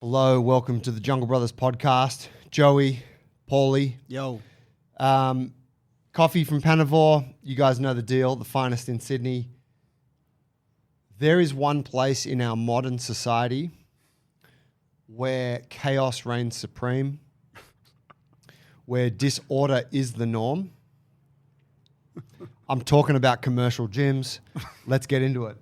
Hello, welcome to the Jungle Brothers podcast. Joey, Paulie. Yo. Coffee from Panavore. You guys know the deal, the finest in Sydney. There is one place in our modern society where chaos reigns supreme, where disorder is the norm. I'm talking about commercial gyms. Let's get into it.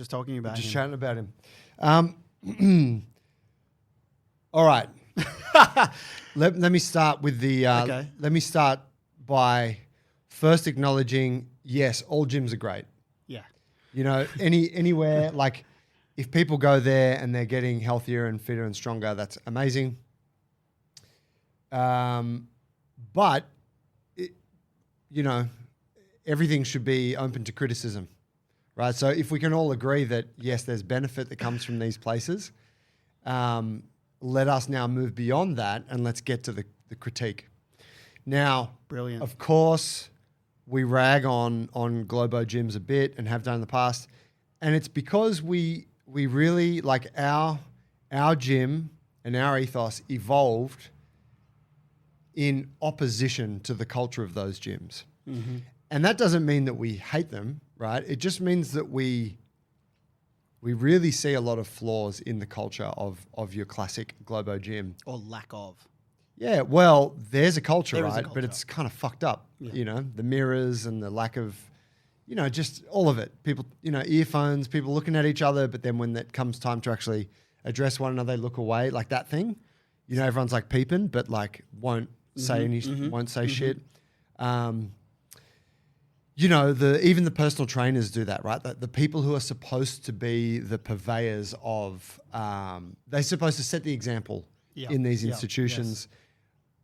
Talking about Just him. chatting about him. All right. let me start with the. Okay. Let me start by first acknowledging, yes, all gyms are great. Yeah. You know, anywhere, like if people go there and they're getting healthier and fitter and stronger, that's amazing. But everything should be open to criticism. Right, so if we can all agree that, yes, there's benefit that comes from these places, let us now move beyond that and let's get to the critique. Now, Brilliant. Of course, we rag on Globo Gyms a bit and have done in the past, and it's because we really, like our gym and our ethos evolved in opposition to the culture of those gyms. Mm-hmm. And that doesn't mean that we hate them, right? It just means that we really see a lot of flaws in the culture of your classic Globo gym. Or lack of. Yeah, well, there's a culture, There is a right? culture. But it's kind of fucked up, Yeah. The mirrors and the lack of, just all of it. People, earphones, people looking at each other, but then when it comes time to actually address one another, they look away, like that thing. Everyone's like peeping, but like won't say anything, won't say shit. Even the personal trainers do that, right? The people who are supposed to be the purveyors of, they're supposed to set the example in these institutions,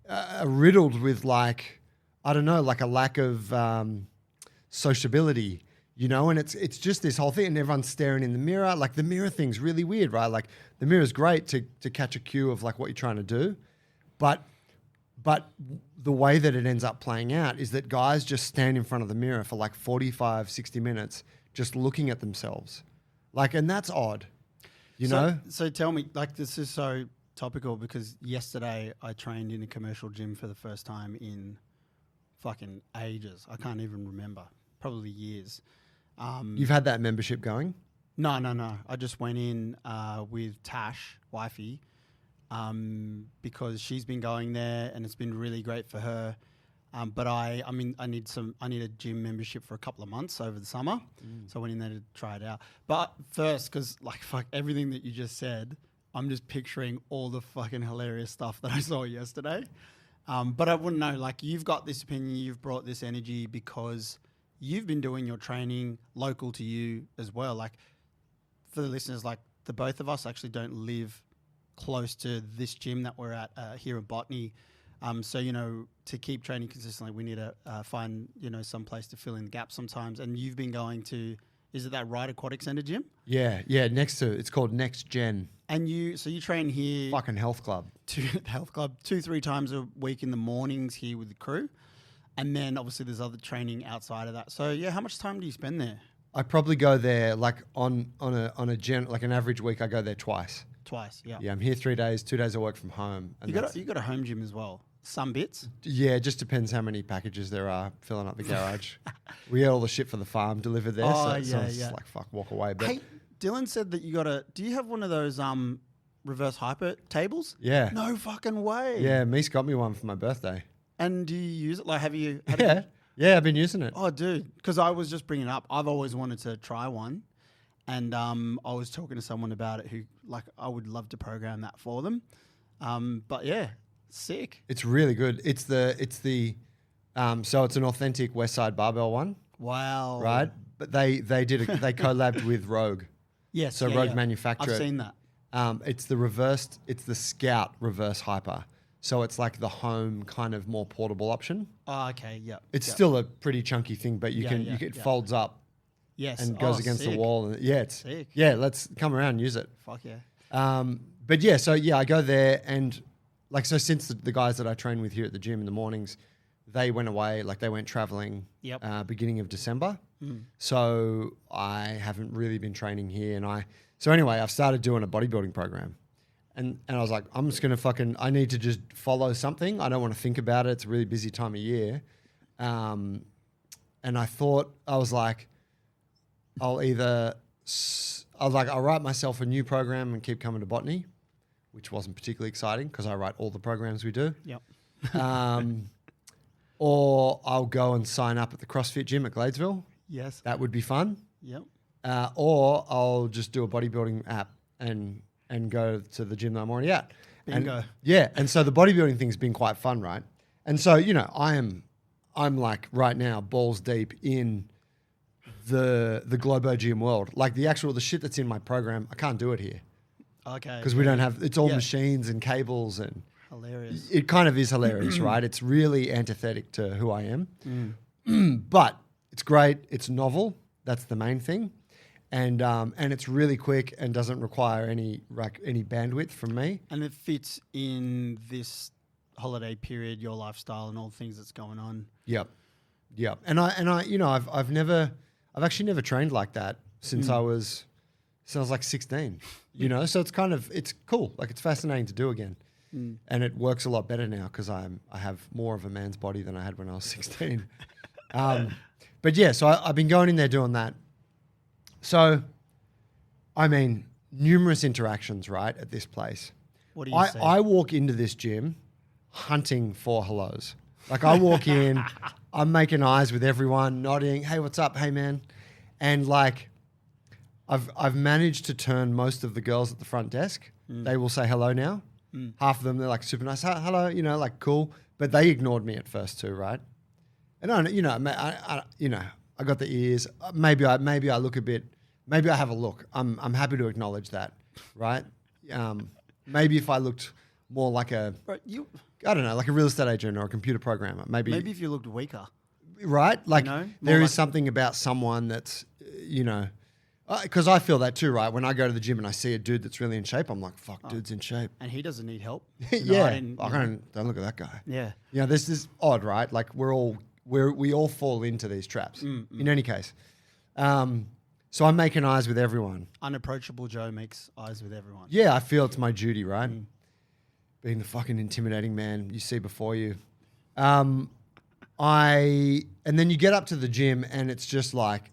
are riddled with like a lack of sociability, and it's just this whole thing, and everyone's staring in the mirror. Like the mirror thing's really weird, right? Like the mirror's great to catch a cue of like what you're trying to do, but the way that it ends up playing out is that guys just stand in front of the mirror for like 45, 60 minutes just looking at themselves. And that's odd, know? So tell me, this is so topical because yesterday I trained in a commercial gym for the first time in fucking ages. I can't even remember. Probably years. You've had that membership going? No. I just went in with Tash, wifey, because she's been going there and it's been really great for her. But I need a gym membership for a couple of months over the summer. So I went in there to try it out. But first, because fuck everything that you just said, I'm just picturing all the fucking hilarious stuff that I saw yesterday. But I wouldn't know, you've got this opinion, you've brought this energy because you've been doing your training local to you as well. For the listeners, the both of us actually don't live close to this gym that we're at here in Botany. So, to keep training consistently, we need to find, some place to fill in the gap sometimes. And you've been going to, is it that Ride Aquatic Centre gym? Yeah, it's called Next Gen. And you train here. Fucking health club. 2-3 times a week in the mornings here with the crew. And then obviously there's other training outside of that. So yeah, how much time do you spend there? I probably go there on an average week. I go there twice. Yeah. Yeah, I'm here 3 days. 2 days I work from home. And you got a home gym as well. Some bits. Yeah, it just depends how many packages there are filling up the garage. We get all the shit for the farm delivered there, so it's like fuck, walk away. But hey, Dylan said that do you have one of those reverse hyper tables? Yeah. No fucking way. Yeah, Meese got me one for my birthday. And do you use it? Have you? Yeah, I've been using it. Oh, dude, because I was just bringing it up. I've always wanted to try one. And I was talking to someone about it who, I would love to program that for them. But yeah, sick. It's really good. So it's an authentic Westside barbell one. Wow. Right? But they collabed with Rogue. Yes. So Rogue manufacture I've it. seen that. It's the Scout reverse hyper. So it's like the home kind of more portable option. Oh, okay. Yeah. It's still a pretty chunky thing, but it folds up. Yes. And goes against the wall. And it's sick. Yeah, let's come around and use it. Fuck yeah. But yeah, so yeah, I go there and like, so since the guys that I train with here at the gym in the mornings, they went away, like they went traveling beginning of December. So I haven't really been training here. So anyway, I've started doing a bodybuilding program. And I was like, I'm just going to I need to just follow something. I don't want to think about it. It's a really busy time of year. And I thought, I was like, I'll write myself a new program and keep coming to botany, which wasn't particularly exciting because I write all the programs we do. Yep. Or I'll go and sign up at the CrossFit gym at Gladesville. Yes. That would be fun. Yep. Or I'll just do a bodybuilding app and go to the gym that I'm already at. Bingo. And so the bodybuilding thing's been quite fun, right? And so, I'm like right now balls deep in the Globo Gym world. Like the shit that's in my program, I can't do it here. Okay. Because we don't have, it's all machines and cables and hilarious. It kind of is hilarious, right? It's really antithetic to who I am. But it's great. It's novel. That's the main thing. And it's really quick and doesn't require any bandwidth from me. And it fits in this holiday period, your lifestyle and all the things that's going on. Yep. And I've actually never trained like that since I was like 16, so it's cool. Like it's fascinating to do again. And it works a lot better now because I have more of a man's body than I had when I was 16. But yeah, so I've been going in there doing that. So, I mean, numerous interactions, right, at this place. What do you say? I walk into this gym hunting for hellos. Like I walk in, I'm making eyes with everyone, nodding, hey, what's up? Hey, man. And like I've managed to turn most of the girls at the front desk. They will say hello now. Half of them, they're like super nice. Hello, like cool. But they ignored me at first too, right? And I got the ears. Maybe I look a bit. Maybe I have a look. I'm happy to acknowledge that, right? Maybe if I looked more like I don't know, like a real estate agent or a computer programmer. Maybe if you looked weaker, right? Like there is something about someone that's, because I feel that too, right? When I go to the gym and I see a dude that's really in shape, I'm like, fuck, dude's in shape. And he doesesn't need help. Don't look at that guy. Yeah. This is odd, right? Like we all fall into these traps. In any case. So I'm making eyes with everyone. Unapproachable Joe makes eyes with everyone. Yeah, I feel it's my duty, right? Being the fucking intimidating man you see before you. And then you get up to the gym and it's just like,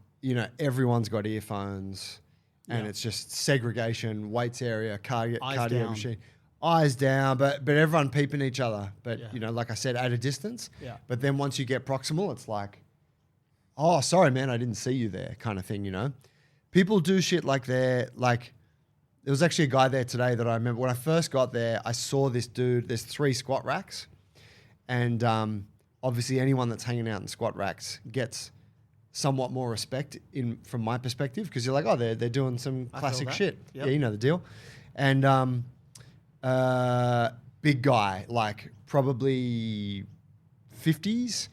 everyone's got earphones and it's just segregation, weights area, cardio machine. Eyes down, but everyone peeping each other. But, like I said, at a distance. Yeah. But then once you get proximal, it's like, oh, sorry, man, I didn't see you there kind of thing, People do shit like there was actually a guy there today that I remember. When I first got there, I saw this dude. There's 3 squat racks. And obviously anyone that's hanging out in squat racks gets somewhat more respect from my perspective because you're like, oh, they're doing some classic shit. Yep. Yeah, you know the deal. And big guy, like probably 50s,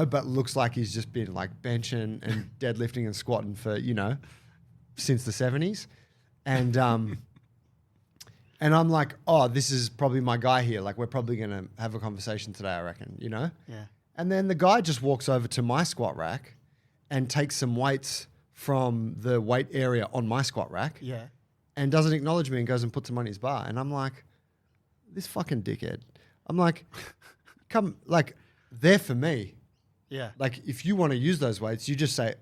but looks like he's just been like benching and deadlifting and squatting for, since the 70s. And and I'm like, oh, this is probably my guy here. Like we're probably going to have a conversation today, I reckon, Yeah. And then the guy just walks over to my squat rack and takes some weights from the weight area on my squat rack. Yeah. And doesn't acknowledge me and goes and puts them on his bar. And I'm like, this fucking dickhead. I'm like, they're for me. Yeah. Like if you want to use those weights, you just say,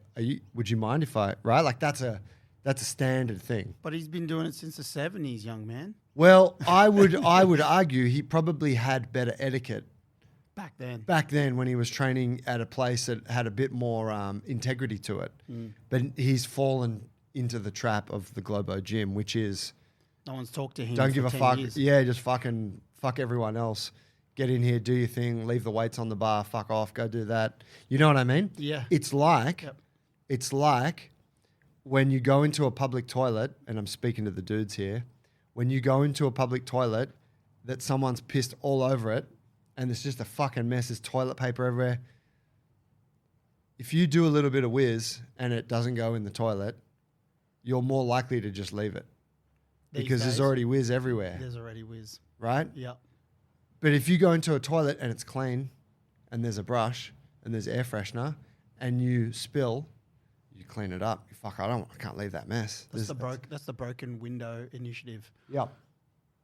would you mind if right? Like that's a standard thing. But he's been doing it since the 70s, young man. Well, I would argue he probably had better etiquette back then when he was training at a place that had a bit more integrity to it. But he's fallen into the trap of the Globo Gym, which is no one's talked to him. Don't give a fuck. Years. Yeah, just fucking fuck everyone else. Get in here, do your thing, leave the weights on the bar, fuck off, go do that. You know what I mean? Yeah. It's like when you go into a public toilet, and I'm speaking to the dudes here, when you go into a public toilet, that someone's pissed all over it and it's just a fucking mess, there's toilet paper everywhere. If you do a little bit of whiz and it doesn't go in the toilet, you're more likely to just leave it. Because there's already whiz everywhere. There's already whiz. Right? Yep. But if you go into a toilet and it's clean and there's a brush and there's air freshener and you spill, you clean it up. Fuck, I can't leave that mess. That's the broken window initiative. Yep.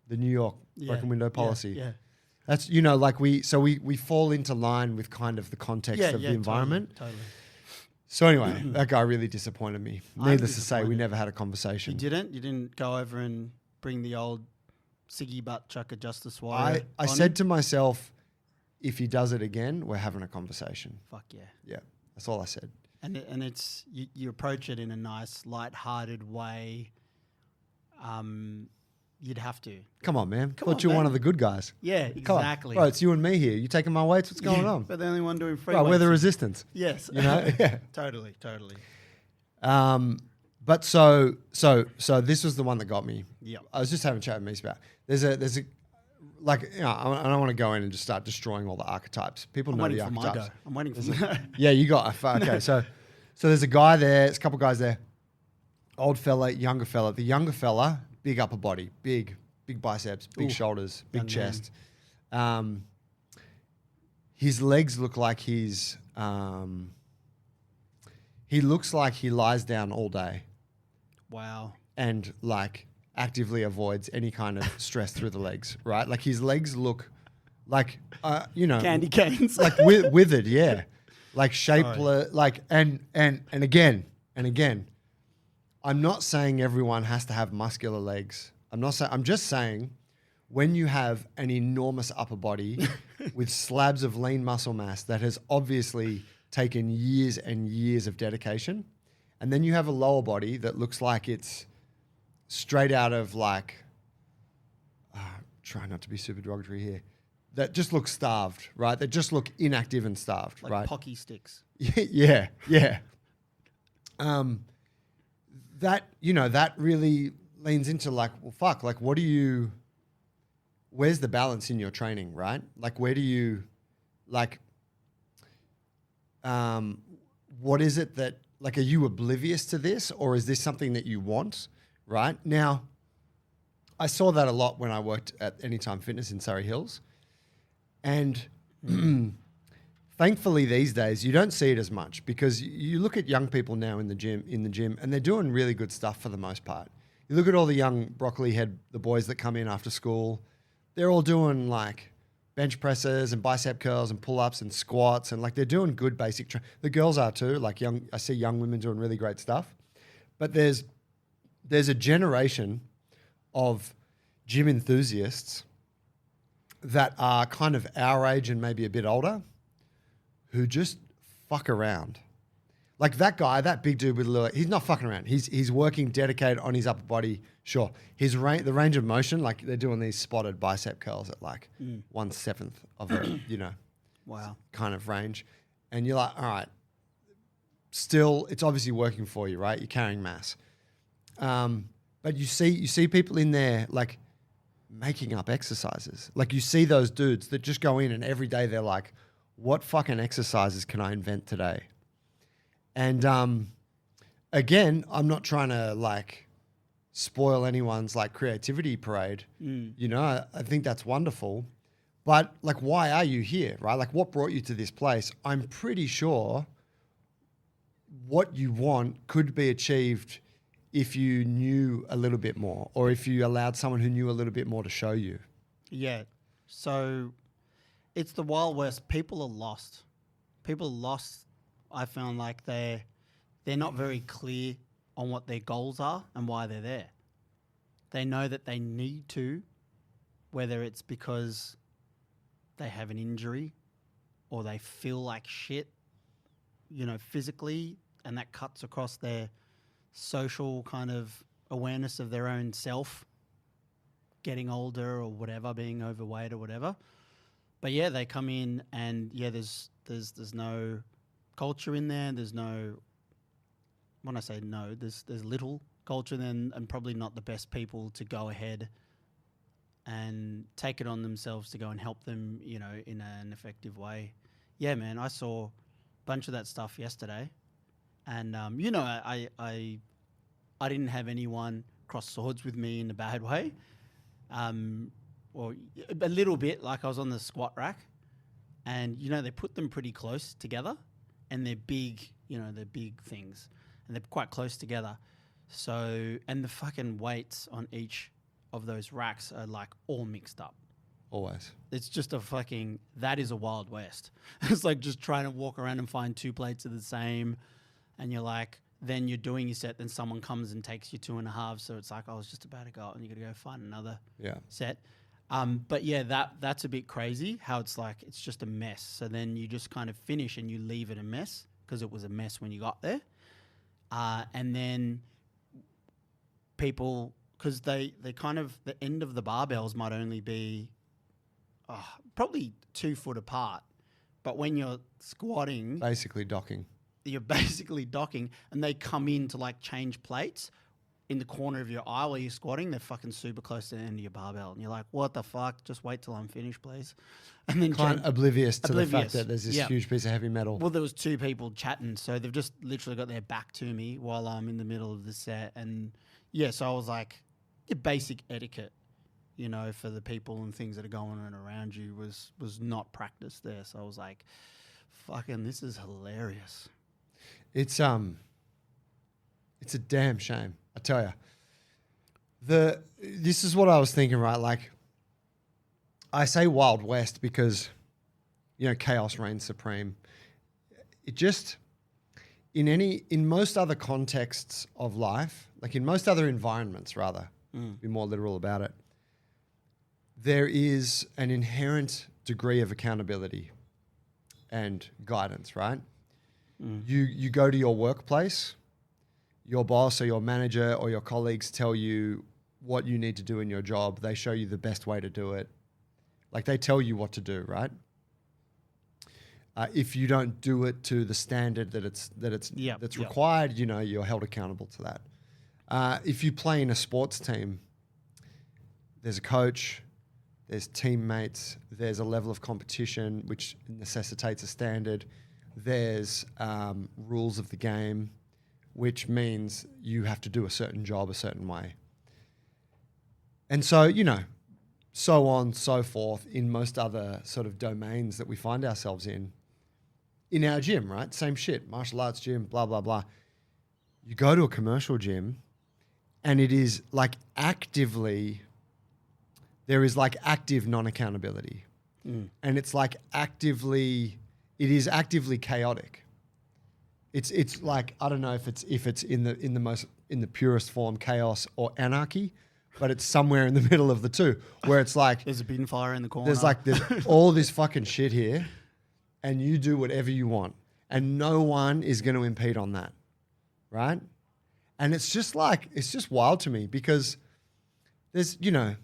The New York broken window policy. Yeah. That's, you know, like we fall into line with kind of the context of the environment. Totally. So anyway, that guy really disappointed me. Needless to say, we never had a conversation. You didn't go over and bring the old Siggy butt chucker Justice Warrior. I said to myself, if he does it again, we're having a conversation. Fuck yeah. Yeah, that's all I said. And it's you approach it in a nice, light-hearted way. You'd have to. Come on, man. Thought you were one of the good guys. Yeah, exactly. Bro, it's you and me here. You taking my weights? What's going on? But the only one doing free weights. We're the weights. resistance. Yes. You know? Yeah. Totally. But so this was the one that got me. Yeah. I was just having a chat with Mies about. There's a like, you know, I don't want to go in and just start destroying all the archetypes. People know the archetypes. I'm waiting for my Yeah, you got okay. So there's a guy there. There's a couple guys there. Old fella, younger fella. The younger fella, big upper body, big biceps, big shoulders, big chest. His legs look like he looks like he lies down all day. Wow. And like actively avoids any kind of stress through the legs, right? Like his legs look like, you know, candy canes, like withered, yeah, like shapeless, like and again, I'm not saying everyone has to have muscular legs. I'm just saying when you have an enormous upper body with slabs of lean muscle mass that has obviously taken years and years of dedication, and then you have a lower body that looks like it's straight out of like, try not to be super derogatory here, that just look starved, right? That just look inactive and starved, like right? Pocky sticks. Yeah. That, you know, that really leans into like, well, fuck, like where's the balance in your training, right? Like where do you, like, what is it that, like, are you oblivious to this or is this something that you want, right? Now, I saw that a lot when I worked at Anytime Fitness in Surrey Hills. And thankfully these days you don't see it as much because you look at young people now in the gym and they're doing really good stuff for the most part. You look at all the young broccoli head, the boys that come in after school, they're all doing like bench presses and bicep curls and pull-ups and squats and like they're doing good basic the girls are too, like I see young women doing really great stuff. But there's a generation of gym enthusiasts that are kind of our age and maybe a bit older who just fuck around. Like that guy, that big dude with a little, he's not fucking around. He's working dedicated on his upper body. Sure. The range of motion, like they're doing these spotted bicep curls at like 1/7 of a, you know, wow, kind of range. And you're like, all right, still, it's obviously working for you, right? You're carrying mass. But you see people in there like making up exercises. Like you see those dudes that just go in and every day they're like, what fucking exercises can I invent today? And again, I'm not trying to like spoil anyone's like creativity parade. You know, I think that's wonderful. But like, why are you here, right? Like what brought you to this place? I'm pretty sure what you want could be achieved if you knew a little bit more or if you allowed someone who knew a little bit more to show you. Yeah. So it's the Wild West. People are lost. I found like they're not very clear on what their goals are and why they're there. They know that they need to, whether it's because they have an injury or they feel like shit, you know, physically, and that cuts across their social kind of awareness of their own self, getting older or whatever, being overweight or whatever. But yeah, they come in and yeah, there's no culture in there. There's no, when I say no, there's little culture then, and probably not the best people to go ahead and take it on themselves to go and help them, you know, in an effective way. Yeah, man, I saw a bunch of that stuff yesterday, and you know, I didn't have anyone cross swords with me in a bad way, or a little bit. Like I was on the squat rack, and you know, they put them pretty close together, and they're big, you know, they're big things, and they're quite close together. So, and the fucking weights on each of those racks are like all mixed up. Always. It's just that is a Wild West. It's like just trying to walk around and find 2 plates of the same. And you're like, then you're doing your set, then someone comes and takes you 2.5. So it's like, I was just about to go out and you got to go find another set. But yeah, that's a bit crazy how it's like, it's just a mess. So then you just kind of finish and you leave it a mess because it was a mess when you got there. And then people, because they kind of, the end of the barbells might only be probably 2 foot apart. But when you're squatting... Basically docking. You're basically docking, and they come in to like change plates in the corner of your eye while you're squatting. They're fucking super close to the end of your barbell. And you're like, what the fuck? Just wait till I'm finished, please. And then kind of oblivious to the fact that there's this huge piece of heavy metal. Well, there was 2 people chatting, so they've just literally got their back to me while I'm in the middle of the set. And yeah, so I was like, your basic etiquette, you know, for the people and things that are going on around you was not practiced there. So I was like, fucking, this is hilarious. It's a damn shame, I tell you. This is what I was thinking, right? Like, I say Wild West because, you know, chaos reigns supreme. It just, in most other contexts of life, like in most other environments, rather, be more literal about it, there is an inherent degree of accountability and guidance, right? You go to your workplace, your boss or your manager or your colleagues tell you what you need to do in your job. They show you the best way to do it. Like they tell you what to do, right? If you don't do it to the standard that's required, you know, you're held accountable to that. If you play in a sports team, there's a coach, there's teammates, there's a level of competition which necessitates a standard. There's rules of the game, which means you have to do a certain job a certain way. And so, you know, so on, so forth in most other sort of domains that we find ourselves in our gym, right? Same shit, martial arts gym, blah, blah, blah. You go to a commercial gym and it is like there is like active non-accountability. And it's like it is actively chaotic. It's like, I don't know if it's in the purest form chaos or anarchy, but it's somewhere in the middle of the two, where it's like there's a bin fire in the corner. There's all this fucking shit here, and you do whatever you want, and no one is going to impede on that, right? And it's just wild to me because there's, you know,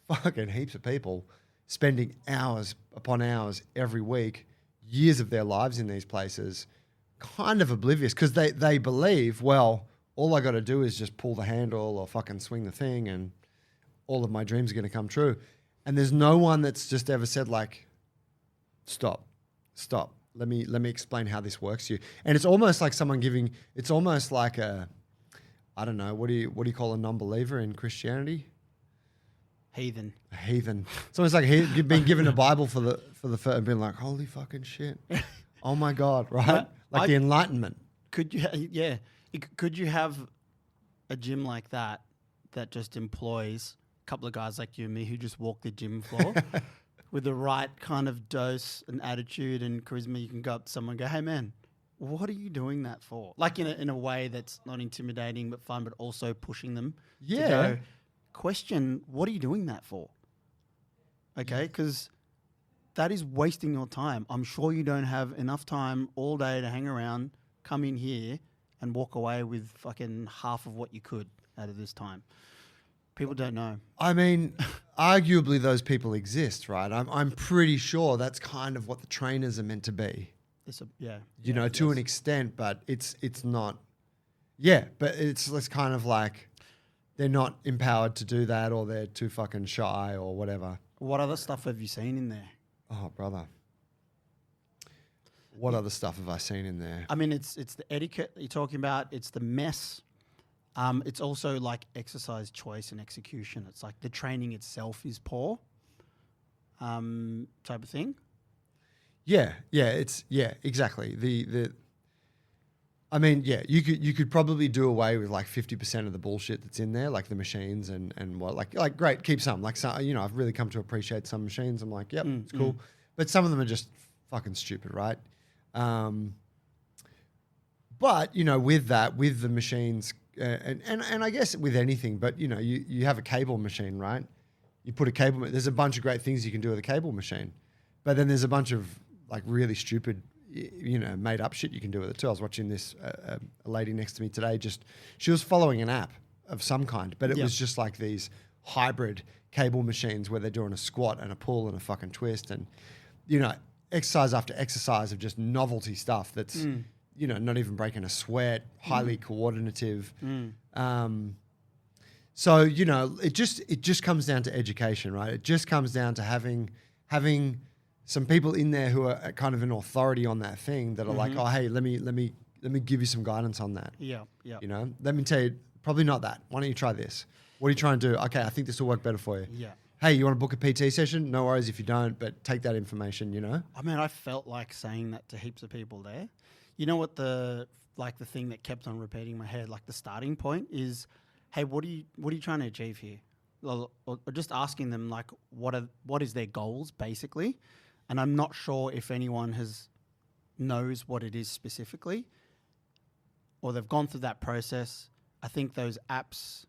fucking heaps of people spending hours upon hours every week, years of their lives in these places, kind of oblivious because they believe, well, all I got to do is just pull the handle or fucking swing the thing and all of my dreams are going to come true. And there's no one that's just ever said like, stop. Let me explain how this works to you. And it's almost like it's almost like I don't know, what do you call a non-believer in Christianity? Heathen. A heathen. It's almost like being given a Bible for the first and being like, holy fucking shit. Oh my God, right? Like the Enlightenment. Could you have a gym like that just employs a couple of guys like you and me who just walk the gym floor with the right kind of dose and attitude and charisma? You can go up to someone and go, hey man, what are you doing that for? Like in a way that's not intimidating but fun, but also pushing them to go, question, what are you doing that for? Okay, because that is wasting your time. I'm sure you don't have enough time all day to hang around, come in here and walk away with fucking half of what you could out of this time. People don't know. I mean, arguably those people exist, right? I'm pretty sure that's kind of what the trainers are meant to be. You know, to an extent, but it's not. Yeah, but it's kind of like they're not empowered to do that, or they're too fucking shy or whatever. What other stuff have you seen in there? Oh, brother. What other stuff have I seen in there? I mean, it's the etiquette that you're talking about. It's the mess. It's also like exercise choice and execution. It's like the training itself is poor, type of thing. Yeah, exactly. I mean, yeah, you could probably do away with like 50% of the bullshit that's in there, like the machines and what, like great, keep some. Like, so, you know, I've really come to appreciate some machines. I'm like, yep, it's cool. But some of them are just fucking stupid, right? But, you know, with the machines, and I guess with anything, but, you know, you have a cable machine, right? You put a cable, there's a bunch of great things you can do with a cable machine. But then there's a bunch of like really stupid, you know, made up shit you can do with it too. I was watching this, a lady next to me today, she was following an app of some kind, but it was just like these hybrid cable machines where they're doing a squat and a pull and a fucking twist and, you know, exercise after exercise of just novelty stuff that's, you know, not even breaking a sweat, highly coordinative. So, you know, it just comes down to education, right? It just comes down to having some people in there who are kind of an authority on that thing that are like, oh, hey, let me give you some guidance on that. Yeah. You know, let me tell you, probably not that. Why don't you try this? What are you trying to do? Okay, I think this will work better for you. Yeah. Hey, you want to book a PT session? No worries if you don't, but take that information, you know? I mean, I felt like saying that to heaps of people there. You know what the thing that kept on repeating in my head, like the starting point is, hey, what are you trying to achieve here? Or just asking them like, what is their goals basically? And I'm not sure if anyone knows what it is specifically, or they've gone through that process. I think those apps,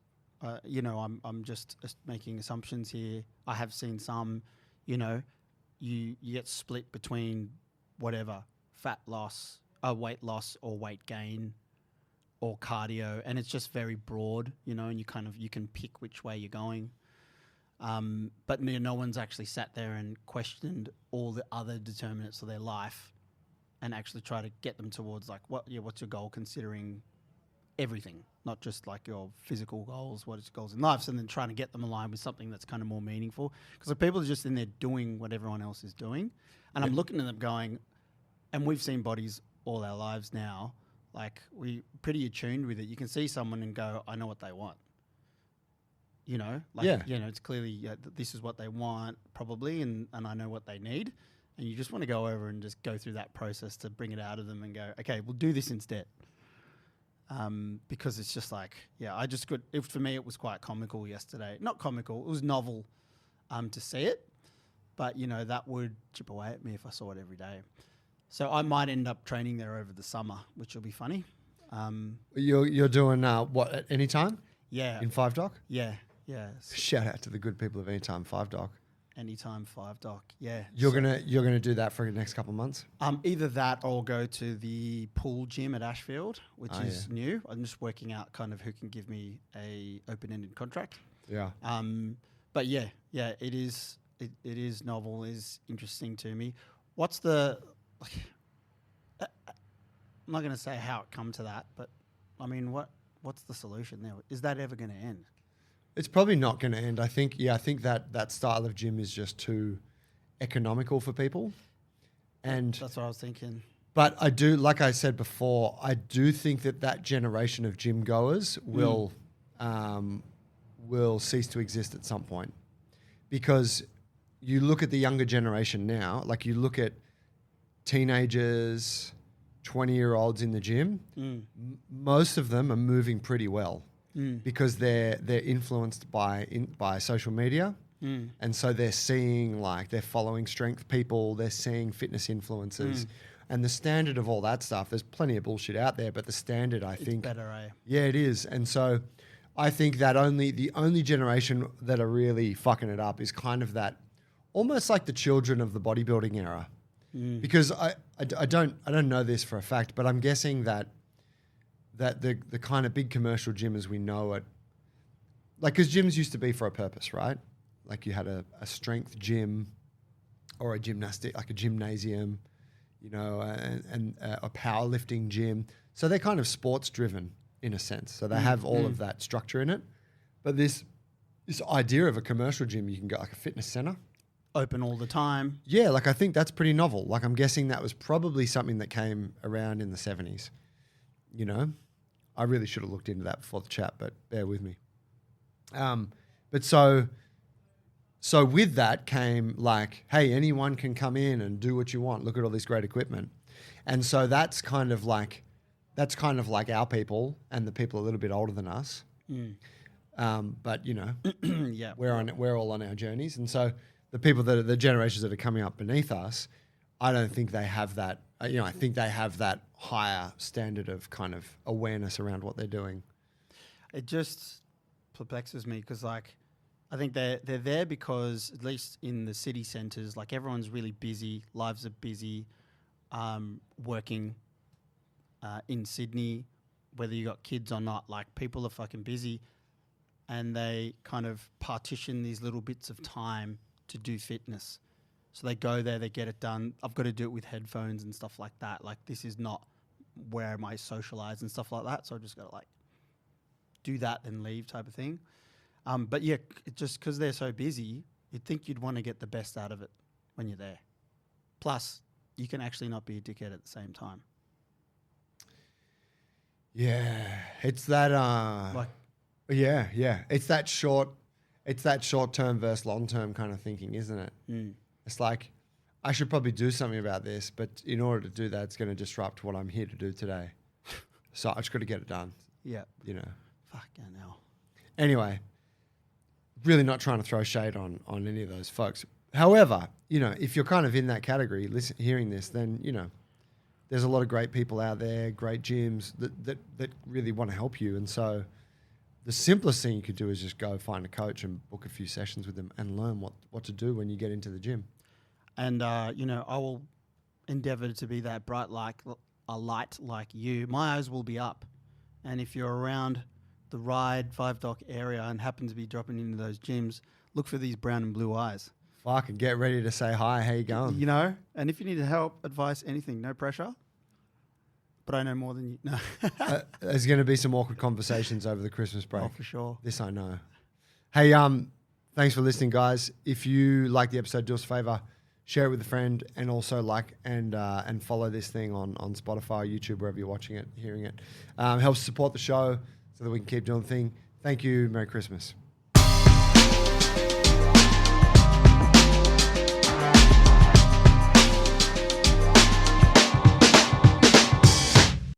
you know, I'm just making assumptions here. I have seen some, you know, you get split between whatever, fat loss, weight loss or weight gain or cardio. And it's just very broad, you know, and you can pick which way you're going. But no one's actually sat there and questioned all the other determinants of their life and actually try to get them towards like, what's your goal considering everything, not just like your physical goals, what is your goals in life, and then trying to get them aligned with something that's kind of more meaningful. Because the people are just in there doing what everyone else is doing. And I'm looking at them going, and we've seen bodies all our lives now, like we pretty attuned with it. You can see someone and go, I know what they want. You know, like, you know, it's clearly this is what they want probably, and I know what they need. And you just want to go over and just go through that process to bring it out of them and go, okay, we'll do this instead. Because it's just like, for me, it was quite comical yesterday. Not comical, it was novel to see it. But, you know, that would chip away at me if I saw it every day. So I might end up training there over the summer, which will be funny. You're doing what, at any time? Yeah. In 5 Doc? Yeah. Shout out to the good people of Anytime 5 Doc. Anytime 5 Doc, yeah. You're gonna do that for the next couple of months? Either that or go to the pool gym at Ashfield, which is new. I'm just working out kind of who can give me a open-ended contract. Yeah. But yeah, it is novel, is interesting to me. What's the I'm not going to say how it come to that, but I mean, what's the solution there? Is that ever going to end? It's probably not going to end. I think that style of gym is just too economical for people. And that's what I was thinking. But I do, like I said before, I do think that generation of gym goers will cease to exist at some point. Because you look at the younger generation now, like you look at teenagers, 20-year-olds in the gym, most of them are moving pretty well. Because they're influenced by social media, and so they're following strength people, they're seeing fitness influencers, and the standard of all that stuff. There's plenty of bullshit out there, but the standard, I think, better, eh? Yeah, it is. And so, I think that the only generation that are really fucking it up is kind of that, almost like the children of the bodybuilding era, because I don't know this for a fact, but I'm guessing that the kind of big commercial gym as we know it, like, because gyms used to be for a purpose, right? Like you had a strength gym or a gymnastic, like a gymnasium, you know, and a powerlifting gym. So they're kind of sports driven in a sense. So they have all of that structure in it. But this idea of a commercial gym, you can go like a fitness center. Open all the time. Yeah, like I think that's pretty novel. Like I'm guessing that was probably something that came around in the 70s. You know? I really should have looked into that before the chat, but bear with me. But so with that came like, hey, anyone can come in and do what you want. Look at all this great equipment. And so that's kind of like our people and the people a little bit older than us. But you know, yeah, we're all on our journeys. And so the people that are the generations that are coming up beneath us, I don't think they have that, I think they have that higher standard of kind of awareness around what they're doing. It just perplexes me because like, I think they're there because at least in the city centres, like everyone's really busy, lives are busy, working in Sydney, whether you got kids or not, like people are fucking busy and they kind of partition these little bits of time to do fitness. So they go there, they get it done. I've got to do it with headphones and stuff like that. Like this is not where I socialise and stuff like that. So I just got to like do that then leave type of thing. But yeah, just because they're so busy, you'd think you'd want to get the best out of it when you're there. Plus, you can actually not be a dickhead at the same time. Yeah, it's that. It's that short-term versus long-term kind of thinking, isn't it? It's like, I should probably do something about this, but in order to do that, it's going to disrupt what I'm here to do today. So I just got to get it done. Yeah, you know. Fucking hell. Anyway. Really not trying to throw shade on any of those folks. However, if you're kind of in that category, hearing this, then, there's a lot of great people out there, great gyms that really want to help you. And so the simplest thing you could do is just go find a coach and book a few sessions with them and learn what to do when you get into the gym. And, I will endeavor to be that bright like a light like you. My eyes will be up. And if you're around the Ride 5 Dock area and happen to be dropping into those gyms, look for these brown and blue eyes. Fuck, and get ready to say hi. How you going? And if you need help, advice, anything, no pressure. But I know more than you. No. There's going to be some awkward conversations over the Christmas break. Oh, for sure. This I know. Hey, thanks for listening, guys. If you like the episode, do us a favor, share it with a friend, and also like and follow this thing on Spotify, YouTube, wherever you're watching it, hearing it. Helps support the show so that we can keep doing the thing. Thank you. Merry Christmas.